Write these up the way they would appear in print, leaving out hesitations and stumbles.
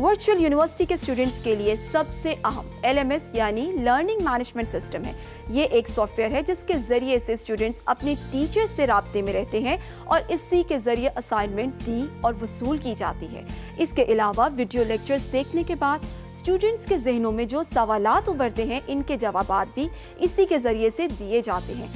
Virtual university के students के लिए सबसे अहम LMS यानी लर्निंग मैनेजमेंट सिस्टम है। ये एक सॉफ्टवेयर है जिसके जरिए से स्टूडेंट्स अपने टीचर से राब्ते में रहते हैं और इसी के जरिए असाइनमेंट दी और वसूल की जाती है। इसके अलावा वीडियो लेक्चर्स देखने के बाद स्टूडेंट्स के जहनों में जो सवालात उभरते हैं, इनके जवाबात भी इसी के जरिए से दिए जाते हैं।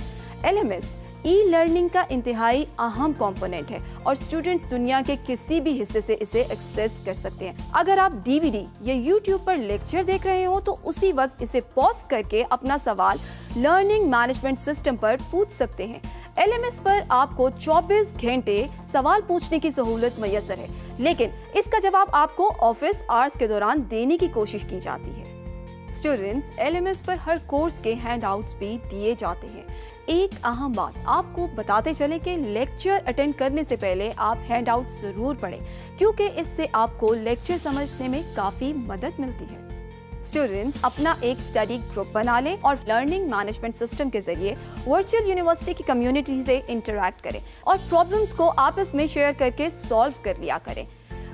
LMS ई-लर्निंग का इंतहाई अहम कंपोनेंट है और स्टूडेंट्स दुनिया के किसी भी हिस्से से इसे एक्सेस कर सकते हैं। अगर आप DVD या YouTube पर लेक्चर देख रहे हो तो उसी वक्त इसे पॉज करके अपना सवाल लर्निंग मैनेजमेंट सिस्टम पर पूछ सकते हैं। LMS पर आपको 24 घंटे सवाल पूछने की सहूलत मैसर है, लेकिन इसका जवाब आपको ऑफिस आवर्स के दौरान देने की कोशिश की जाती है। स्टूडेंट्स LMS पर हर कोर्स के हैंडआउट्स भी दिए जाते हैं। एक अहम बात आपको बताते चले कि लेक्चर अटेंड करने से पहले आप हैंडआउट जरूर पढ़ें, क्योंकि इससे आपको लेक्चर समझने में काफी मदद मिलती है। स्टूडेंट्स अपना एक स्टडी ग्रुप बना लें और लर्निंग मैनेजमेंट सिस्टम के जरिए वर्चुअल यूनिवर्सिटी की कम्युनिटी से इंटरैक्ट करें और प्रॉब्लम्स को आपस में शेयर करके सॉल्व कर लिया करें।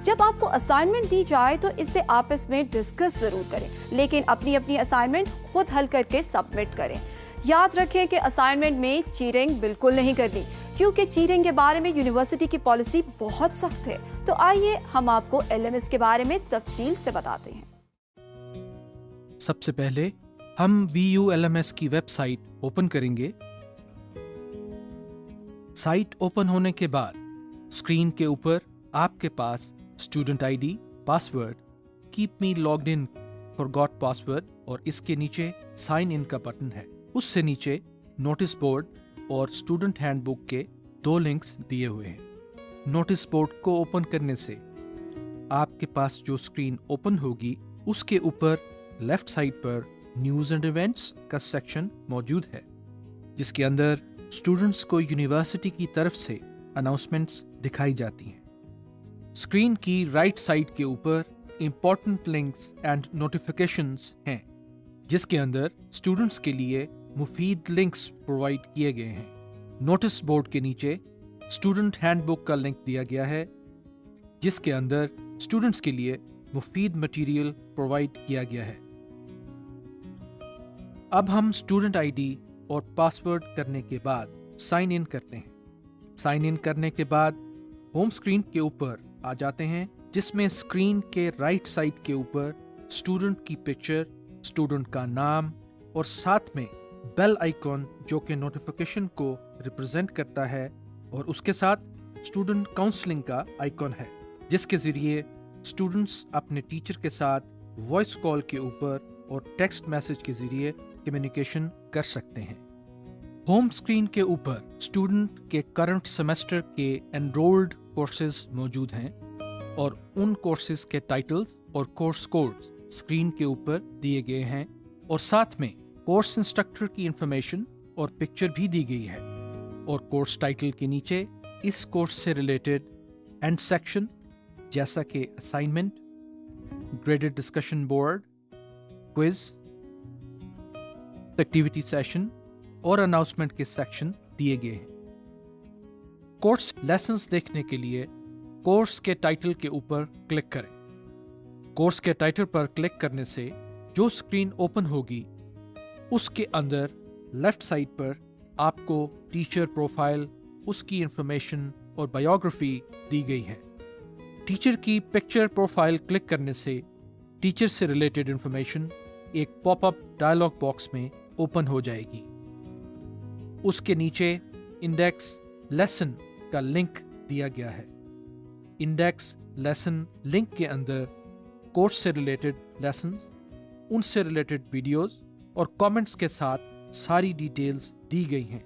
जब आपको असाइनमेंट दी जाए तो इसे आपस में डिस्कस जरूर करें, लेकिन अपनी अपनी असाइनमेंट खुद हल करके सबमिट करें। याद रखें कि असाइनमेंट में चीटिंग बिल्कुल नहीं करनी, क्योंकि चीटिंग के बारे में यूनिवर्सिटी की पॉलिसी बहुत सख्त है। तो आइए हम आपको LMS के बारे में तफसील से बताते हैं। सबसे पहले हम VU LMS की वेबसाइट ओपन करेंगे। साइट ओपन होने के बाद स्क्रीन के ऊपर आपके पास student ID, password, keep me logged in, forgot password और इसके नीचे साइन इन का बटन है। उससे नीचे नोटिस बोर्ड और स्टूडेंट हैंडबुक के 2 लिंक्स दिए हुए हैं। नोटिस बोर्ड को ओपन करने से आपके पास जो स्क्रीन ओपन होगी उसके ऊपर लेफ्ट साइड पर न्यूज़ एंड इवेंट्स का सेक्शन मौजूद है, जिसके अंदर स्टूडेंट्स को यूनिवर्सिटी की तरफ से अनाउंसमेंट्स दिखाई जाती हैं। स्क्रीन की राइट साइड के ऊपर इंपॉर्टेंट लिंक्स एंड नोटिफिकेशंस हैं, जिसके अंदर स्टूडेंट्स के लिए मुफीद लिंक्स प्रोवाइड किए गए हैं। नोटिस बोर्ड के नीचे स्टूडेंट हैंडबुक का लिंक दिया गया है, जिसके अंदर स्टूडेंट्स के लिए मुफीद मटेरियल प्रोवाइड किया गया है। अब हम स्टूडेंट ID और पासवर्ड करने के बाद साइन इन करते हैं। साइन इन करने के बाद होम स्क्रीन के ऊपर आ जाते हैं, जिसमें स्क्रीन के राइट साइड के ऊपर स्टूडेंट की पिक्चर, स्टूडेंट का नाम और साथ में बेल आइकॉन जो कि नोटिफिकेशन को रिप्रेजेंट करता है, और उसके साथ स्टूडेंट काउंसलिंग का आइकॉन है, जिसके जरिए स्टूडेंट्स अपने टीचर के साथ वॉइस कॉल के ऊपर और टेक्स्ट मैसेज के जरिए कम्युनिकेशन कर सकते हैं। होम स्क्रीन के ऊपर स्टूडेंट के करंट सेमेस्टर के एनरोल्ड कोर्सेज मौजूद हैं और उन कोर्सेज के टाइटल्स और कोर्स कोड्स स्क्रीन के ऊपर दिए गए हैं, और साथ में कोर्स इंस्ट्रक्टर की इंफॉर्मेशन और पिक्चर भी दी गई है। और कोर्स टाइटल के नीचे इस कोर्स से रिलेटेड एंड सेक्शन जैसा कि assignment, graded discussion board, quiz, activity session और अनाउंसमेंट के सेक्शन दिए गए हैं। कोर्स लेसन्स देखने के लिए कोर्स के टाइटल के ऊपर क्लिक करें। कोर्स के टाइटल पर क्लिक करने से जो स्क्रीन ओपन होगी उसके अंदर लेफ्ट साइड पर आपको टीचर प्रोफाइल, उसकी इंफॉर्मेशन और बायोग्राफी दी गई है। टीचर की पिक्चर प्रोफाइल क्लिक करने से टीचर से रिलेटेड इंफॉर्मेशन एक पॉपअप डायलॉग बॉक्स में ओपन हो जाएगी। उसके नीचे इंडेक्स लेसन का लिंक दिया गया है। इंडेक्स लेसन लिंक के अंदर कोर्स से रिलेटेड लेसन्स, उनसे रिलेटेड वीडियोस और कमेंट्स के साथ सारी डिटेल्स दी गई हैं।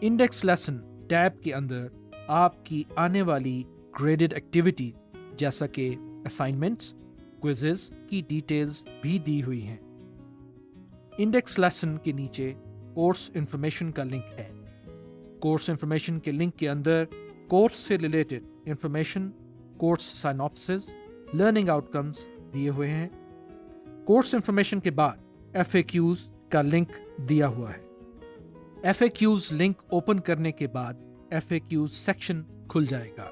इंडेक्स लेसन टैब के अंदर आपकी आने वाली ग्रेडेड एक्टिविटीज जैसा कि असाइनमेंट्स, क्विजेस की डिटेल्स भी दी हुई हैं। इंडेक्स लेसन के नीचे कोर्स इंफॉर्मेशन का लिंक है। कोर्स इंफॉर्मेशन के लिंक के अंदर कोर्स से related information, course synopsis, learning outcomes दिए हुए हैं। कोर्स इंफॉर्मेशन के बाद FAQs का लिंक दिया हुआ है। FAQs लिंक ओपन करने के बाद FAQs सेक्शन खुल जाएगा,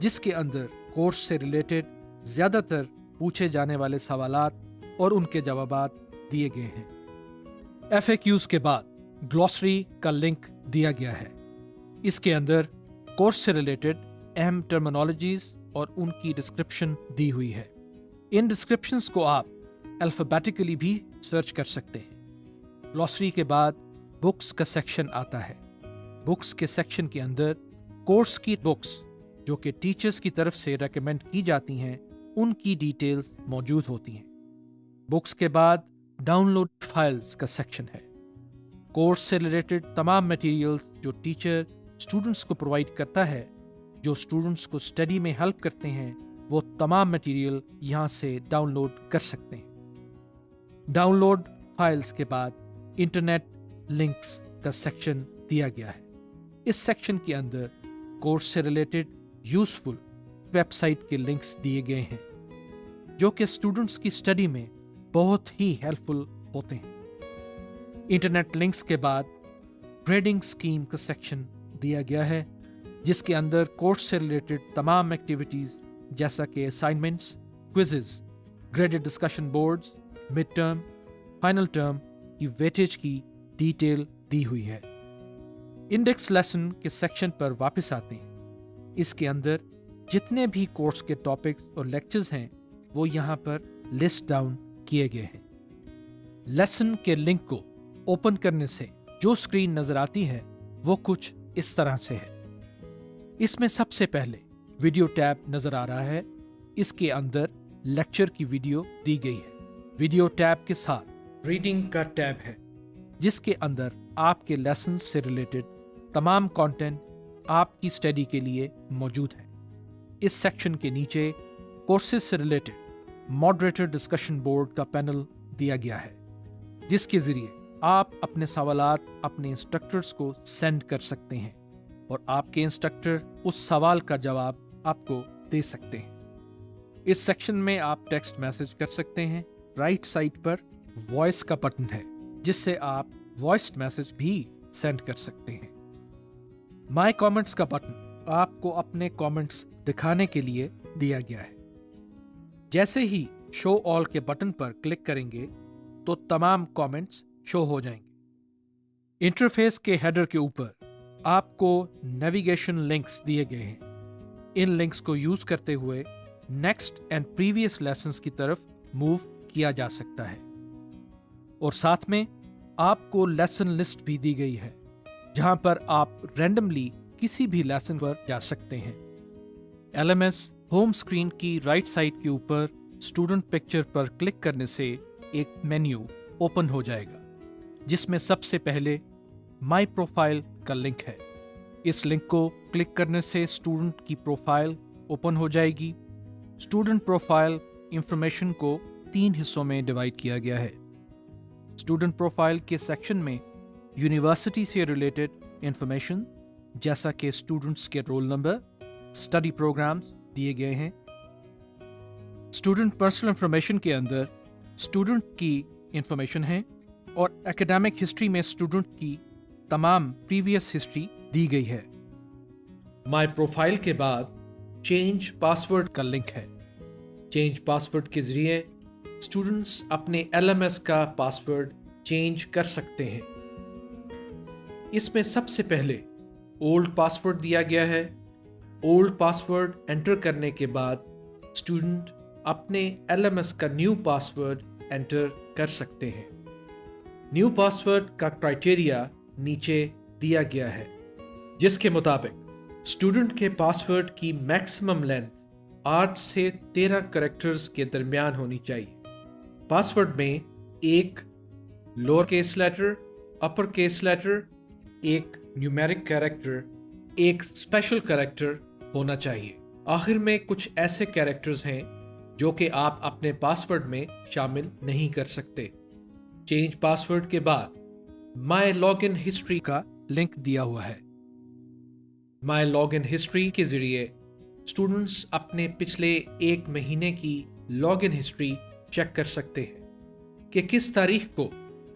जिसके अंदर कोर्स से रिलेटेड ज़्यादातर पूछे जाने वाले सवालात और उनके जवाबात दिए गए हैं। FAQs के बाद ग्लॉसरी का लिंक दिया गया है। इसके अंदर कोर्स से रिलेटेड अहम टर्मिनोलॉजीज और उनकी डिस्क्रिप्शन दी हुई है। इन डिस्क्रिप्शंस को आप अल्फ़ाबेटिकली भी सर्च कर सकते हैं। ग्लॉसरी के बाद बुक्स का सेक्शन आता है। बुक्स के सेक्शन के अंदर कोर्स की बुक्स जो कि टीचर्स की तरफ से रेकमेंड की जाती हैं उनकी डिटेल्स मौजूद होती हैं। बुक्स के बाद डाउनलोड फाइल्स का सेक्शन है। कोर्स से रिलेटेड तमाम मटेरियल्स जो टीचर स्टूडेंट्स को प्रोवाइड करता है, जो स्टूडेंट्स को स्टडी में हेल्प करते हैं, वो तमाम मटेरियल यहाँ से डाउनलोड कर सकते हैं। डाउनलोड फाइल्स के बाद इंटरनेट लिंक्स का सेक्शन दिया गया है। इस सेक्शन के अंदर कोर्स से रिलेटेड यूजफुल वेबसाइट के लिंक्स दिए गए हैं जो कि स्टूडेंट्स की स्टडी में बहुत ही हेल्पफुल होते हैं। इंटरनेट लिंक्स के बाद ग्रेडिंग स्कीम का सेक्शन दिया गया है जिसके अंदर कोर्स से रिलेटेड तमाम एक्टिविटीज जैसा कि assignments, quizzes, graded discussion boards, mid term, final term की वेटेज की डिटेल दी हुई है। इंडेक्स लेसन के सेक्शन पर वापस आते हैं। इसके अंदर जितने भी कोर्स के टॉपिक्स और लेक्चर्स हैं वो यहाँ पर लिस्ट डाउन किए गए हैं। लेसन के लिंक को ओपन करने से जो स्क्रीन नजर आती है वो कुछ इस तरह से है। इसमें सबसे पहले वीडियो टैब नजर आ रहा है। इसके अंदर लेक्चर की वीडियो दी गई है। वीडियो टैब के साथ रीडिंग का टैब है जिसके अंदर आपके लेसन से रिलेटेड तमाम कंटेंट आपकी स्टडी के लिए मौजूद है। इस सेक्शन के नीचे कोर्सेज से रिलेटेड मॉडरेटर डिस्कशन बोर्ड का पैनल दिया गया है जिसके जरिए आप अपने सवालात अपने इंस्ट्रक्टर्स को सेंड कर सकते हैं और आपके इंस्ट्रक्टर उस सवाल का जवाब आपको दे सकते हैं। इस सेक्शन में आप टेक्स्ट मैसेज कर सकते हैं। राइट साइड पर वॉइस का बटन है जिससे आप वॉइस मैसेज भी सेंड कर सकते हैं। माय कमेंट्स का बटन आपको अपने कमेंट्स दिखाने के लिए दिया गया है। जैसे ही शो ऑल के बटन पर क्लिक करेंगे तो तमाम कमेंट्स शो हो जाएंगे। इंटरफेस के हेडर के ऊपर आपको नेविगेशन लिंक्स दिए गए हैं। इन लिंक्स को यूज करते हुए नेक्स्ट एंड प्रीवियस लेसन्स की तरफ मूव किया जा सकता है और साथ में आपको लेसन लिस्ट भी दी गई है जहां पर आप रैंडमली किसी भी लेसन पर जा सकते हैं। LMS होम स्क्रीन की राइट साइड के ऊपर स्टूडेंट पिक्चर पर क्लिक करने से एक मेन्यू ओपन हो जाएगा जिसमें सबसे पहले माई प्रोफाइल का लिंक है। इस लिंक को क्लिक करने से स्टूडेंट की प्रोफाइल ओपन हो जाएगी। स्टूडेंट प्रोफाइल इंफॉर्मेशन को 3 हिस्सों में डिवाइड किया गया है। स्टूडेंट प्रोफाइल के सेक्शन में यूनिवर्सिटी से रिलेटेड इंफॉर्मेशन जैसा कि स्टूडेंट्स के रोल नंबर, स्टडी प्रोग्राम्स दिए गए हैं। स्टूडेंट पर्सनल इंफॉर्मेशन के अंदर स्टूडेंट की इंफॉर्मेशन है और एकेडमिक हिस्ट्री में स्टूडेंट की तमाम प्रीवियस हिस्ट्री दी गई है। माय प्रोफाइल के बाद चेंज पासवर्ड का लिंक है। चेंज पासवर्ड के जरिए स्टूडेंट्स अपने LMS का पासवर्ड चेंज कर सकते हैं। इसमें सबसे पहले ओल्ड पासवर्ड दिया गया है। ओल्ड पासवर्ड एंटर करने के बाद स्टूडेंट अपने LMS का न्यू पासवर्ड एंटर कर सकते हैं। न्यू पासवर्ड का क्राइटेरिया नीचे दिया गया है जिसके मुताबिक स्टूडेंट के पासवर्ड की मैक्सिमम लेंथ 8 से 13 कैरेक्टर्स के दरमियान होनी चाहिए। पासवर्ड में एक lower case letter, upper case letter, एक न्यूमेरिक कैरेक्टर, एक स्पेशल कैरेक्टर होना चाहिए। आखिर में कुछ ऐसे कैरेक्टर्स हैं जो कि आप अपने पासवर्ड में शामिल नहीं कर सकते। चेंज पासवर्ड के बाद माय लॉगिन हिस्ट्री का लिंक दिया हुआ है। माय लॉगिन हिस्ट्री के जरिए स्टूडेंट्स अपने पिछले 1 महीने की लॉगिन हिस्ट्री चेक कर सकते हैं कि किस तारीख को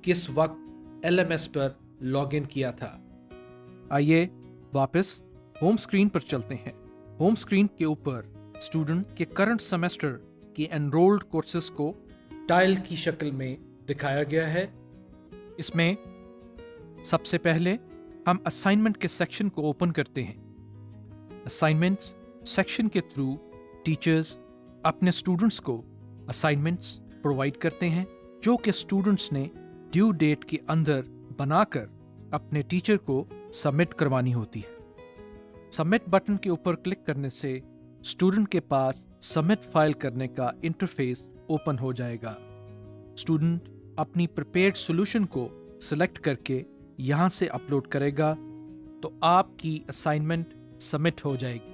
किस वक्त LMS पर लॉगिन किया था। आइए वापस होम स्क्रीन पर चलते हैं। होम स्क्रीन के ऊपर स्टूडेंट के करंट सेमेस्टर की एनरोल्ड कोर्सेज को टाइल की शक्ल में दिखाया गया है। इसमें सबसे पहले हम असाइनमेंट के सेक्शन को ओपन करते हैं। असाइनमेंट्स सेक्शन के थ्रू टीचर्स अपने स्टूडेंट्स को असाइनमेंट्स प्रोवाइड करते हैं जो कि स्टूडेंट्स ने ड्यू डेट के अंदर बनाकर अपने टीचर को सबमिट करवानी होती है। सबमिट बटन के ऊपर क्लिक करने से स्टूडेंट के पास सबमिट फाइल करने का इंटरफेस ओपन हो जाएगा। स्टूडेंट अपनी प्रिपेयर्ड सॉल्यूशन को सिलेक्ट करके यहाँ से अपलोड करेगा तो आपकी असाइनमेंट सबमिट हो जाएगी।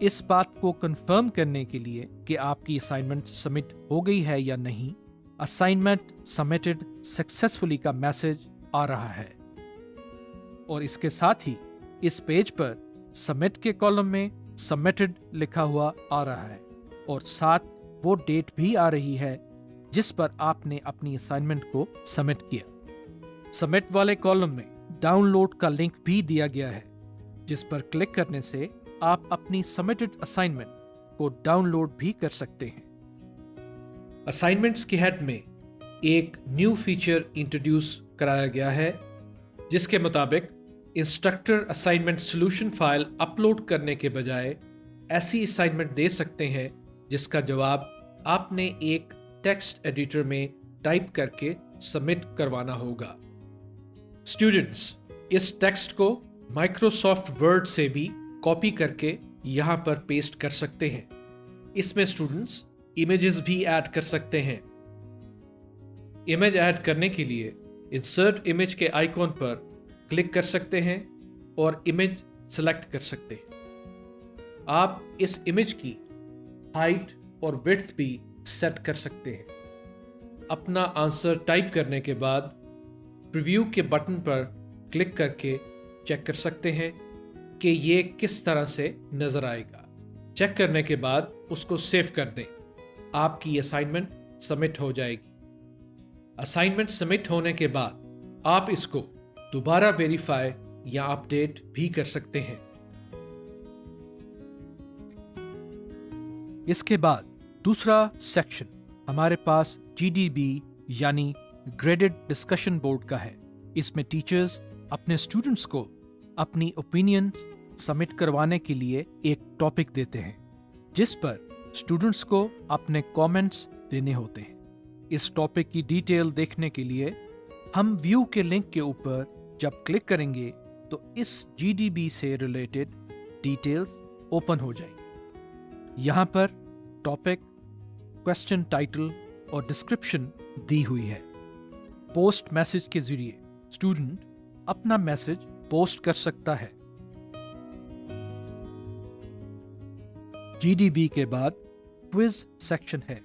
इस बात को कंफर्म करने के लिए कि आपकी असाइनमेंट सबमिट हो गई है या नहीं, असाइनमेंट सबमिटेड सक्सेसफुली का मैसेज आ रहा है और इसके साथ ही इस पेज पर सबमिट के कॉलम में सबमिटेड लिखा हुआ आ रहा है और साथ वो डेट भी आ रही है जिस पर आपने अपनी असाइनमेंट को सबमिट किया। सबमिट वाले कॉलम में डाउनलोड का लिंक भी दिया गया है जिस पर क्लिक करने से आप अपनी सबमिटेड असाइनमेंट को डाउनलोड भी कर सकते हैं। असाइनमेंट्स के हेड में एक न्यू फीचर इंट्रोड्यूस कराया गया है जिसके मुताबिक instructor assignment solution file upload करने के बजाय ऐसी असाइनमेंट दे सकते हैं जिसका जवाब आपने एक टेक्स्ट एडिटर में टाइप करके सबमिट करवाना होगा। स्टूडेंट्स इस टेक्स्ट को माइक्रोसॉफ्ट वर्ड से भी कॉपी करके यहाँ पर पेस्ट कर सकते हैं। इसमें स्टूडेंट्स इमेजेस भी ऐड कर सकते हैं। इमेज ऐड करने के लिए इंसर्ट इमेज के आइकॉन पर क्लिक कर सकते हैं और इमेज सेलेक्ट कर सकते हैं। आप इस इमेज की हाइट और विड्थ भी सेट कर सकते हैं। अपना आंसर टाइप करने के बाद प्रीव्यू के बटन पर क्लिक करके चेक कर सकते हैं कि ये किस तरह से नजर आएगा। चेक करने के बाद उसको सेव कर दें। आपकी असाइनमेंट सबमिट हो जाएगी। असाइनमेंट सबमिट होने के बाद आप इसको दोबारा वेरीफाई या अपडेट भी कर सकते हैं। इसके बाद दूसरा सेक्शन हमारे पास GDB यानी ग्रेडेड डिस्कशन बोर्ड का है। इसमें टीचर्स अपने स्टूडेंट्स को अपनी ओपिनियन सबमिट करवाने के लिए एक टॉपिक देते हैं जिस पर स्टूडेंट्स को अपने कमेंट्स देने होते हैं। इस टॉपिक की डिटेल देखने के लिए हम व्यू के लिंक के ऊपर जब क्लिक करेंगे तो इस GDB से रिलेटेड डिटेल्स ओपन हो जाएंगी। यहाँ पर टॉपिक, क्वेश्चन टाइटल और डिस्क्रिप्शन दी हुई है। पोस्ट मैसेज के जरिए स्टूडेंट अपना मैसेज पोस्ट कर सकता है। GDB के बाद क्विज सेक्शन है।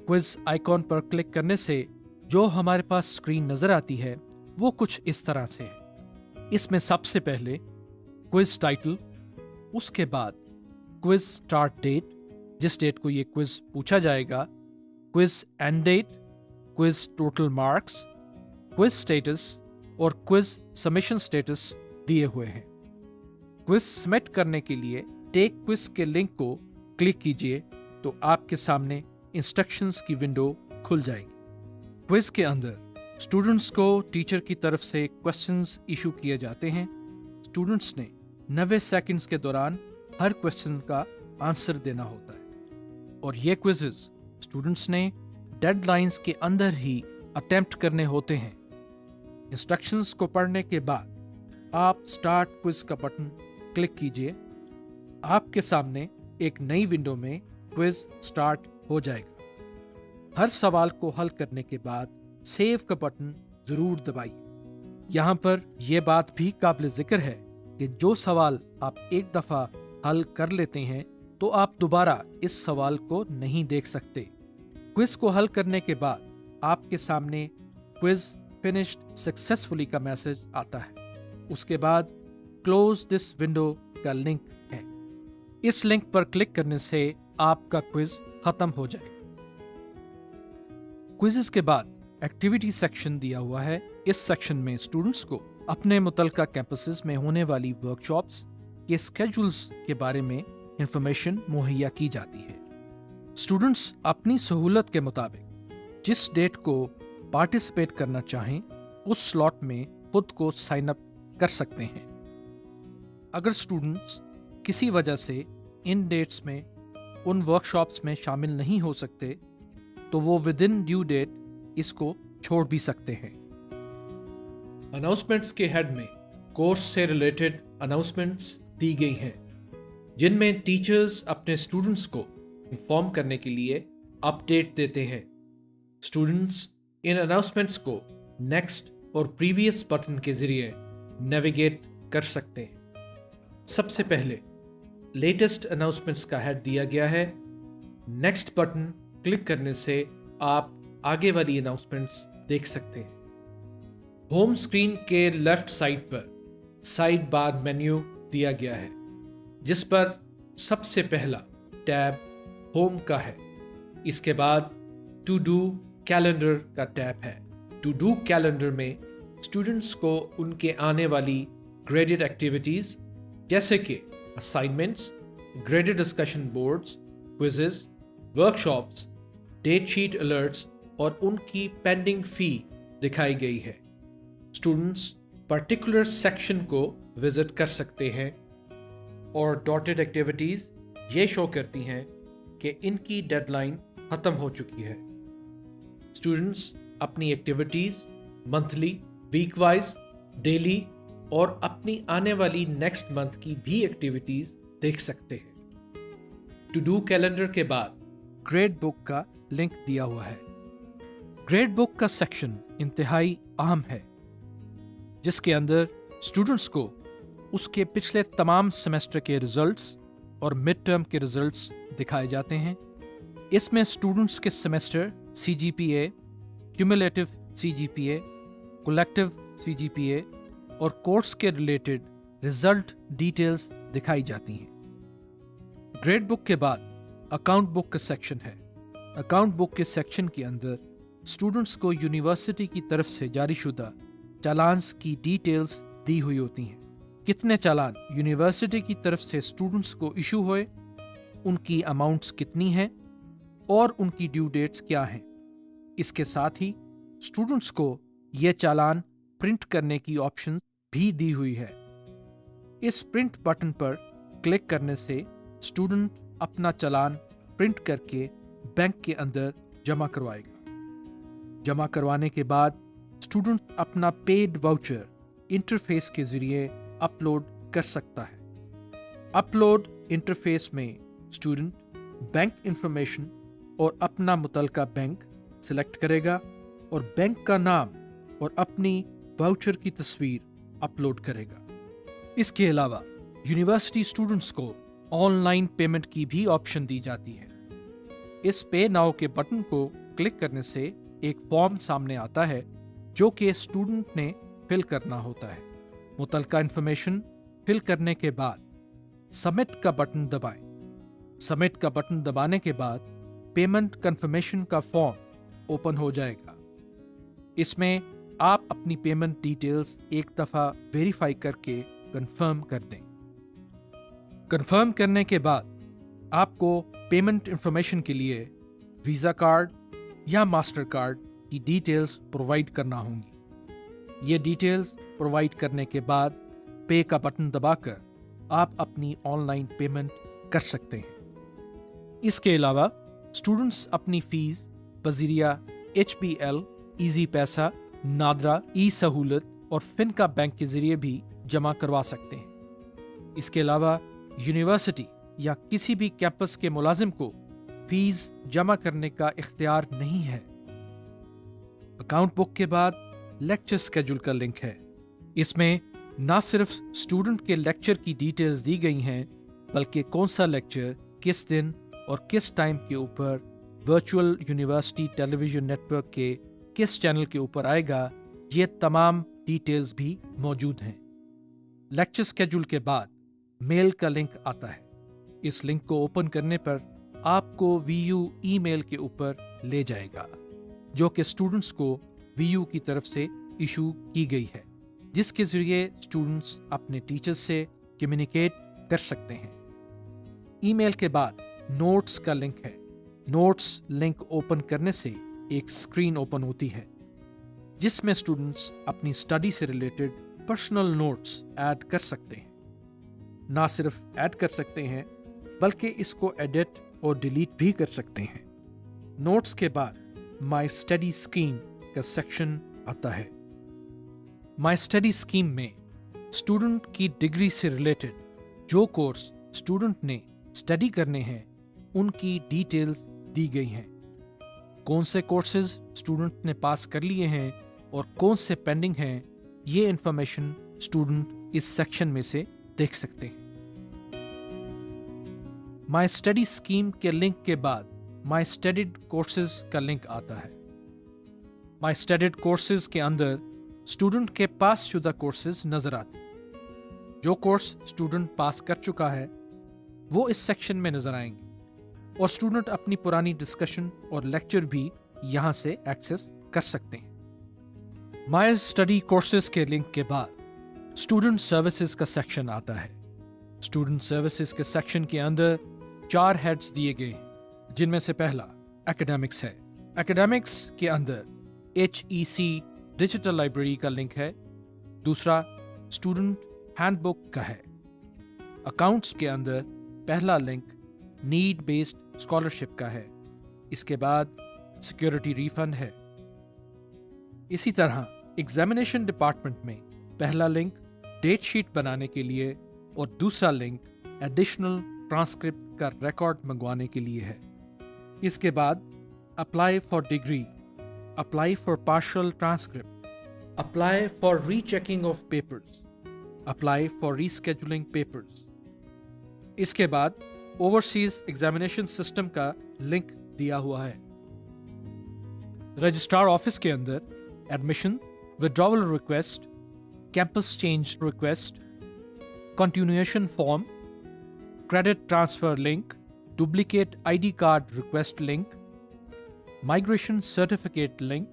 क्विज आइकॉन पर क्लिक करने से जो हमारे पास स्क्रीन नजर आती है वो कुछ इस तरह से है। इसमें सबसे पहले क्विज टाइटल, उसके बाद क्विज स्टार्ट डेट जिस डेट को ये क्विज पूछा जाएगा, quiz end date, quiz total marks, quiz status और क्विज सबमिशन स्टेटस दिए हुए हैं। क्विज सबमिट करने के लिए टेक क्विज के लिंक को क्लिक कीजिए तो आपके सामने इंस्ट्रक्शंस की विंडो खुल जाएगी। क्विज के अंदर स्टूडेंट्स को टीचर की तरफ से क्वेश्चंस इशू किए जाते हैं। स्टूडेंट्स ने 90 सेकंड्स के दौरान हर क्वेश्चन का आंसर देना होता है और ये क्विजेस स्टूडेंट्स ने डेडलाइंस के अंदर ही अटेम्प्ट करने होते हैं। इंस्ट्रक्शंस को पढ़ने के बाद आप स्टार्ट क्विज का बटन क्लिक कीजिए। आपके सामने एक नई विंडो में क्विज स्टार्ट हो जाएगा। हर सवाल को हल करने के बाद सेव का बटन जरूर दबाइए। यहाँ पर यह बात भी काबिल जिक्र है कि जो सवाल आप एक दफा हल कर लेते हैं तो आप दोबारा इस सवाल को नहीं देख सकते। क्विज को हल करने के बाद आपके सामने क्विज फिनिश्ड सक्सेसफुली का मैसेज आता है। उसके बाद क्लोज दिस विंडो का लिंक है। इस लिंक पर क्लिक करने से आपका क्विज खत्म हो जाएगा। क्विज़ेस के बाद एक्टिविटी सेक्शन दिया हुआ है। इस सेक्शन में स्टूडेंट्स को अपने मुतल्लिका कैंपसेस में होने वाली वर्कशॉप्स के स्केड्यूल्स के बारे में इंफॉर्मेशन मुहैया की जाती है। स्टूडेंट्स अपनी सहूलत के मुताबिक जिस डेट को पार्टिसिपेट करना चाहें उस स्लॉट में खुद को साइन अप कर सकते हैं। अगर स्टूडेंट्स किसी वजह से इन डेट्स में उन वर्कशॉप्स में शामिल नहीं हो सकते तो वो विद इन ड्यू डेट इसको छोड़ भी सकते हैं। अनाउंसमेंट्स के हेड में कोर्स से रिलेटेड अनाउंसमेंट्स दी गई हैं, जिनमें टीचर्स अपने स्टूडेंट्स को इन्फॉर्म करने के लिए अपडेट देते हैं। स्टूडेंट्स इन अनाउंसमेंट्स को नेक्स्ट और प्रीवियस बटन के जरिए नेविगेट कर सकते हैं। सबसे पहले लेटेस्ट अनाउंसमेंट्स का हेड दिया गया है। नेक्स्ट बटन क्लिक करने से आप आगे वाली अनाउंसमेंट्स देख सकते हैं। होम स्क्रीन के लेफ्ट साइड पर साइड बार मेन्यू दिया गया है, जिस पर सबसे पहला टैब होम का है। इसके बाद टू डू कैलेंडर का टैब है। टू डू कैलेंडर में स्टूडेंट्स को उनके आने वाली ग्रेडेड एक्टिविटीज जैसे कि assignments, graded discussion boards, quizzes, workshops, date sheet alerts और उनकी पेंडिंग फी दिखाई गई है। स्टूडेंट्स पर्टिकुलर सेक्शन को विजिट कर सकते हैं और डॉटेड एक्टिविटीज ये शो करती हैं कि इनकी डेडलाइन खत्म हो चुकी है। स्टूडेंट्स अपनी activities monthly, week wise, daily और अपनी आने वाली नेक्स्ट मंथ की भी एक्टिविटीज देख सकते हैं। टू डू कैलेंडर के बाद ग्रेड बुक का लिंक दिया हुआ है। ग्रेड बुक का सेक्शन इंतहाई अहम है, जिसके अंदर स्टूडेंट्स को उसके पिछले तमाम सेमेस्टर के रिजल्ट्स और मिड टर्म के रिजल्ट्स दिखाए जाते हैं। इसमें स्टूडेंट्स के semester CGPA, cumulative CGPA, collective CGPA और कोर्स के रिलेटेड रिजल्ट डिटेल्स दिखाई जाती हैं। ग्रेड बुक के बाद अकाउंट बुक का सेक्शन है। अकाउंट बुक के सेक्शन के अंदर स्टूडेंट्स को यूनिवर्सिटी की तरफ से जारी शुदा चालान्स की डिटेल्स दी हुई होती हैं। कितने चालान यूनिवर्सिटी की तरफ से स्टूडेंट्स को इशू हुए, उनकी अमाउंट्स कितनी हैं और उनकी ड्यू डेट्स क्या हैं। इसके साथ ही स्टूडेंट्स को ये चालान प्रिंट करने की ऑप्शन भी दी हुई है। इस प्रिंट बटन पर क्लिक करने से स्टूडेंट अपना चालान प्रिंट करके बैंक के अंदर जमा करवाएगा। जमा करवाने के बाद स्टूडेंट अपना पेड वाउचर इंटरफेस के जरिए अपलोड कर सकता है। अपलोड इंटरफेस में स्टूडेंट बैंक इंफॉर्मेशन और अपना मुतलका बैंक सिलेक्ट करेगा और बैंक का नाम और अपनी वाउचर की तस्वीर अपलोड करेगा। इसके अलावा यूनिवर्सिटी स्टूडेंट्स को ऑनलाइन पेमेंट की भी ऑप्शन दी जाती है। इस पे नाउ के बटन को क्लिक करने से एक फॉर्म सामने आता है जो कि स्टूडेंट ने फिल करना होता है। मुतलका इन्फॉर्मेशन फिल करने के बाद सबमिट का बटन दबाएं। सबमिट का बटन दबाने के बाद पेमेंट कंफर्मेशन का फॉर्म ओपन हो जाएगा। इसमें आप अपनी पेमेंट डिटेल्स एक दफ़ा वेरीफाई करके कंफर्म कर दें। कंफर्म करने के बाद आपको पेमेंट इंफॉर्मेशन के लिए वीज़ा कार्ड या मास्टर कार्ड की डिटेल्स प्रोवाइड करना होंगी। ये डिटेल्स प्रोवाइड करने के बाद पे का बटन दबाकर आप अपनी ऑनलाइन पेमेंट कर सकते हैं। इसके अलावा स्टूडेंट्स अपनी फीस बज़रिया HBL, ईजी पैसा, नादरा, ई सहूलत और फिनका बैंक के जरिए भी जमा करवा सकते हैं। इसके अलावा यूनिवर्सिटी या किसी भी कैंपस के मुलाजिम को फीस जमा करने का इख्तियार नहीं है। अकाउंट बुक के बाद लेक्चर स्केड्यूल का लिंक है। इसमें न सिर्फ स्टूडेंट के लेक्चर की डिटेल्स दी गई हैं, बल्कि कौन सा लेक्चर किस दिन और किस टाइम के ऊपर वर्चुअल यूनिवर्सिटी टेलीविजन नेटवर्क के किस चैनल के ऊपर आएगा, ये तमाम डिटेल्स भी मौजूद हैं। लेक्चर स्केड्यूल के बाद मेल का लिंक आता है। इस लिंक को ओपन करने पर आपको VU ईमेल के ऊपर ले जाएगा, जो कि स्टूडेंट्स को VU की तरफ से इशू की गई है, जिसके जरिए स्टूडेंट्स अपने टीचर्स से कम्युनिकेट कर सकते हैं। ईमेल के बाद नोट्स का लिंक है। नोट्स लिंक ओपन करने से एक स्क्रीन ओपन होती है जिसमें स्टूडेंट्स अपनी स्टडी से रिलेटेड पर्सनल नोट्स ऐड कर सकते हैं। ना सिर्फ ऐड कर सकते हैं बल्कि इसको एडिट और डिलीट भी कर सकते हैं। नोट्स के बाद माई स्टडी स्कीम का सेक्शन आता है। माई स्टडी स्कीम में स्टूडेंट की डिग्री से रिलेटेड जो कोर्स स्टूडेंट ने स्टडी करने हैं उनकी डिटेल्स दी गई हैं। कौन से कोर्सेज स्टूडेंट ने पास कर लिए हैं और कौन से पेंडिंग हैं, ये इंफॉर्मेशन स्टूडेंट इस सेक्शन में से देख सकते हैं। माई स्टडी स्कीम के लिंक के बाद माई स्टडीड कोर्सेज का लिंक आता है। माई स्टडीड कोर्सेज के अंदर स्टूडेंट के पास शुदा कोर्सेज नजर आते हैं। जो कोर्स स्टूडेंट पास कर चुका है वो इस सेक्शन में नजर आएंगे और स्टूडेंट अपनी पुरानी डिस्कशन और लेक्चर भी यहां से एक्सेस कर सकते हैं। माई स्टडी कोर्सेज के लिंक के बाद स्टूडेंट सर्विसेज का सेक्शन आता है। स्टूडेंट सर्विसेज के सेक्शन के अंदर 4 हेड्स दिए गए हैं जिनमें से पहला एकेडमिक्स है। एकेडमिक्स के अंदर HEC डिजिटल लाइब्रेरी का लिंक है। दूसरा स्टूडेंट हैंडबुक का है। अकाउंट्स के अंदर पहला लिंक नीड बेस्ड स्कॉलरशिप का है। इसके बाद सिक्योरिटी रिफंड है। इसी तरह एग्जामिनेशन डिपार्टमेंट में पहला लिंक डेट शीट बनाने के लिए और दूसरा लिंक एडिशनल ट्रांसक्रिप्ट का रिकॉर्ड मंगवाने के लिए है। इसके बाद apply for degree, apply for partial transcript, apply for rechecking of papers, apply for rescheduling papers. इसके बाद ओवरसीज एग्जामिनेशन सिस्टम का लिंक दिया हुआ है। रजिस्ट्रार ऑफिस के अंदर admission, withdrawal request, campus change request, continuation form, credit transfer link, duplicate ID card request link, migration certificate link,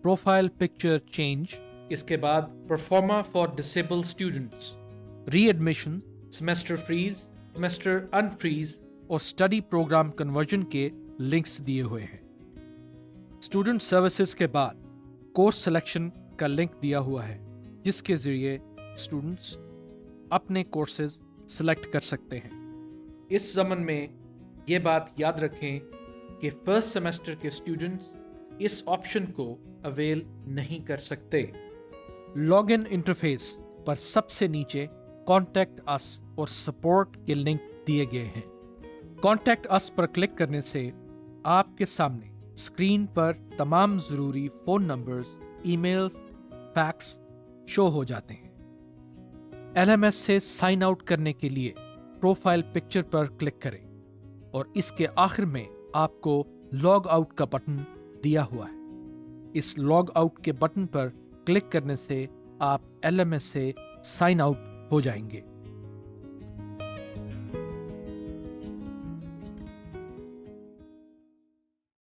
profile picture change. इसके बाद pro forma for disabled students, readmission, semester freeze, semester unfreeze और study program conversion के links दिए हुए हैं। Student services के बाद course selection का लिंक दिया हुआ है जिसके जरिए स्टूडेंट्स अपने कोर्सेज सिलेक्ट कर सकते हैं। इस ज़मन में ये बात याद रखें कि फर्स्ट सेमेस्टर के स्टूडेंट्स इस ऑप्शन को अवेल नहीं कर सकते। लॉगिन इंटरफेस पर सबसे नीचे कॉन्टैक्ट अस और सपोर्ट के लिंक दिए गए हैं। कॉन्टैक्ट अस पर क्लिक करने से आपके सामने स्क्रीन पर तमाम ज़रूरी phone numbers, emails, fax show हो जाते हैं। LMS से साइन आउट करने के लिए प्रोफाइल पिक्चर पर क्लिक करें और इसके आखिर में आपको लॉग आउट का बटन दिया हुआ है। इस लॉग आउट के बटन पर क्लिक करने से आप LMS से साइन आउट हो जाएंगे।